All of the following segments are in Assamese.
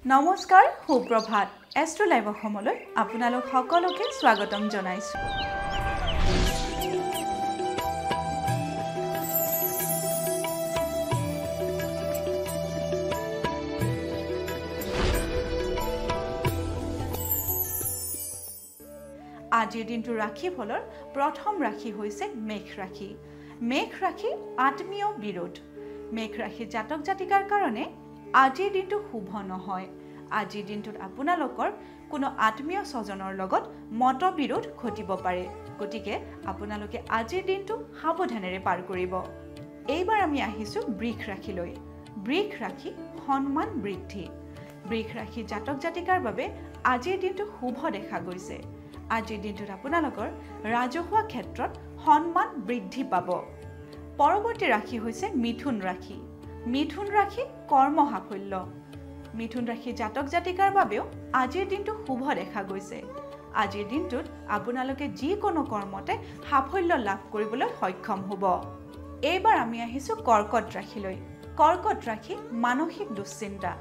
নমস্কাৰ সুপ্ৰভাত এষ্ট্ৰো লাইভ অসমলৈ আপোনালোক সকলোকে স্বাগতম জনাইছো আজিৰ দিনটো ৰাশিফলৰ প্ৰথম ৰাশি হৈছে মেঘ ৰাশি মেঘ ৰাশি আত্মীয় বিৰোধ মেঘ ৰাশি জাতক জাতিকাৰ কাৰণে আজিৰ দিনটো শুভ নহয় আজিৰ দিনটোত আপোনালোকৰ কোনো আত্মীয় স্বজনৰ লগত মতবিৰোধ ঘটিব পাৰে গতিকে আপোনালোকে আজিৰ দিনটো সাৱধানেৰে পাৰ কৰিব এইবাৰ আমি আহিছো বৃষ ৰাশিলৈ বৃষ ৰাশি সন্মান বৃদ্ধি বৃষ ৰাশি জাতক জাতিকাৰ বাবে আজিৰ দিনটো শুভ দেখা গৈছে আজিৰ দিনটোত আপোনালোকৰ ৰাজহুৱা ক্ষেত্ৰত সন্মান বৃদ্ধি পাব পৰৱৰ্তী ৰাশি হৈছে মিথুন ৰাশি মিথুন ৰাশি কৰ্ম সাফল্য মিথুন ৰাশি জাতক জাতিকাৰ বাবেও আজিৰ দিনটো শুভ দেখা গৈছে আজিৰ দিনটোত আপোনালোকে যিকোনো কৰ্মতে সাফল্য লাভ কৰিবলৈ সক্ষম হ'ব এইবাৰ আমি আহিছো কৰ্কট ৰাশিলৈ কৰ্কট ৰাশি মানসিক দুশ্চিন্তা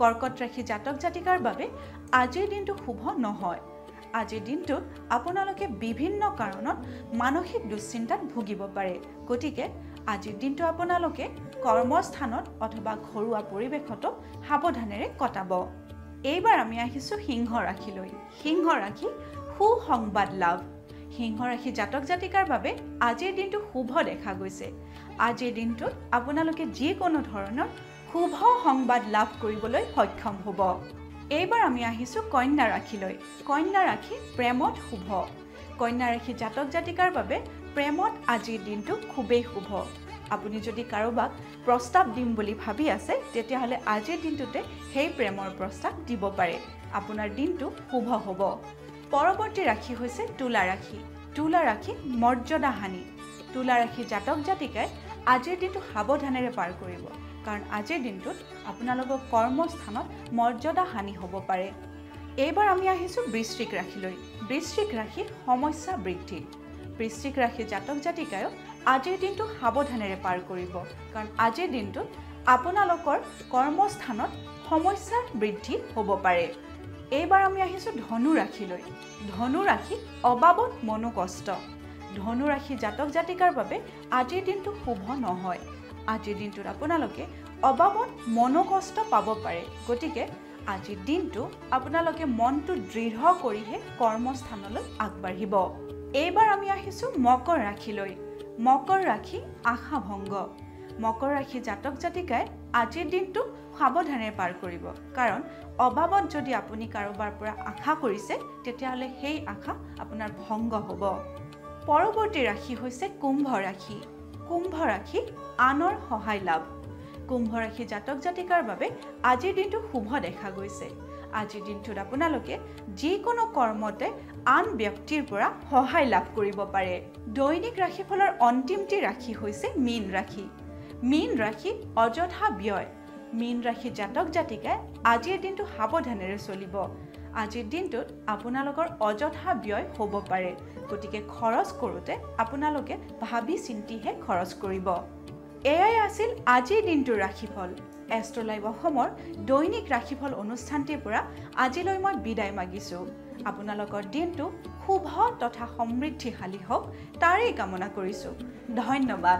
কৰ্কট ৰাশি জাতক জাতিকাৰ বাবে আজিৰ দিনটো শুভ নহয় আজিৰ দিনটোত আপোনালোকে বিভিন্ন কাৰণত মানসিক দুশ্চিন্তাত ভুগিব পাৰে গতিকে আজিৰ দিনটো আপোনালোকে কৰ্মস্থানত অথবা ঘৰুৱা পৰিৱেশতো সাৱধানেৰে কটাব এইবাৰ আমি আহিছো সিংহ ৰাশিলৈ সিংহ ৰাশি সুসংবাদ লাভ সিংহ ৰাশি জাতক জাতিকাৰ বাবে আজিৰ দিনটো শুভ দেখা গৈছে আজিৰ দিনটোত আপোনালোকে যিকোনো ধৰণৰ শুভ সংবাদ লাভ কৰিবলৈ সক্ষম হ'ব এইবাৰ আমি আহিছো কন্যা ৰাশিলৈ কন্যা ৰাশি প্ৰেমত শুভ কন্যা ৰাশি জাতক জাতিকাৰ বাবে প্ৰেমত আজিৰ দিনটো খুবেই শুভ আপুনি যদি কাৰোবাক প্ৰস্তাৱ দিম বুলি ভাবি আছে তেতিয়াহ'লে আজিৰ দিনটোতে সেই প্ৰেমৰ প্ৰস্তাৱ দিব পাৰে আপোনাৰ দিনটো শুভ হ'ব পৰৱৰ্তী ৰাশি হৈছে তুলা ৰাশি মৰ্যাদা হানি তুলা ৰাশি জাতক জাতিকাই আজিৰ দিনটো সাৱধানেৰে পাৰ কৰিব কাৰণ আজিৰ দিনটোত আপোনালোকৰ কৰ্মস্থানত মৰ্যাদা হানি হ'ব পাৰে এইবাৰ আমি আহিছো বৃশ্চিক ৰাশিলৈ বৃশ্চিক ৰাশি সমস্যা বৃদ্ধি বৃশ্চিক ৰাশি জাতক জাতিকায়ো আজিৰ দিনটো সাৱধানেৰে পাৰ কৰিব কাৰণ আজিৰ দিনটোত আপোনালোকৰ কৰ্মস্থানত সমস্যা বৃদ্ধি হ'ব পাৰে এইবাৰ আমি আহিছো ধনু ৰাশিলৈ ধনু ৰাশি অবাবত মনোকষ্ট ধনু ৰাশি জাতক জাতিকাৰ বাবে আজিৰ দিনটো শুভ নহয় আজিৰ দিনটোত আপোনালোকে অবাবত মনোকষ্ট পাব পাৰে গতিকে আজিৰ দিনটো আপোনালোকে মনটো দৃঢ় কৰিহে কৰ্মস্থানলৈ আগবাঢ়িব এইবাৰ আমি আহিছো মকৰ ৰাশিলৈ মকৰ ৰাশি আশাভংগ মকৰ ৰাশি জাতক জাতিকাই আজিৰ দিনটো সাৱধানেৰে পাৰ কৰিব কাৰণ অবাবত যদি আপুনি কাৰোবাৰ পৰা আশা কৰিছে তেতিয়াহ'লে সেই আশা আপোনাৰ ভংগ হ'ব পৰৱৰ্তী ৰাশি হৈছে কুম্ভ ৰাশি আনৰ সহায় লাভ কুম্ভ ৰাশি জাতক জাতিকাৰ বাবে আজিৰ দিনটো শুভ দেখা গৈছে আজিৰ দিনটোত আপোনালোকে যিকোনো কৰ্মতে আন ব্যক্তিৰ পৰা সহায় লাভ কৰিব পাৰে দৈনিক ৰাশিফলৰ অন্তিমটি ৰাশি হৈছে মীন ৰাশি অযথা ব্যয় মীন ৰাশি জাতক জাতিকাই আজিৰ দিনটো সাৱধানেৰে চলিব আজিৰ দিনটোত আপোনালোকৰ অযথা ব্যয় হ'ব পাৰে গতিকে খৰচ কৰোঁতে আপোনালোকে ভাবি চিন্তিহে খৰচ কৰিব এয়াই আছিল আজিৰ দিনটোৰ ৰাশিফল এষ্ট্ৰো লাইভ অসমৰ দৈনিক ৰাশিফল অনুষ্ঠানটিৰ পৰা আজিলৈ মই বিদায় মাগিছোঁ আপোনালোকৰ দিনটো শুভ তথা সমৃদ্ধিশালী হওক তাৰেই কামনা কৰিছোঁ ধন্যবাদ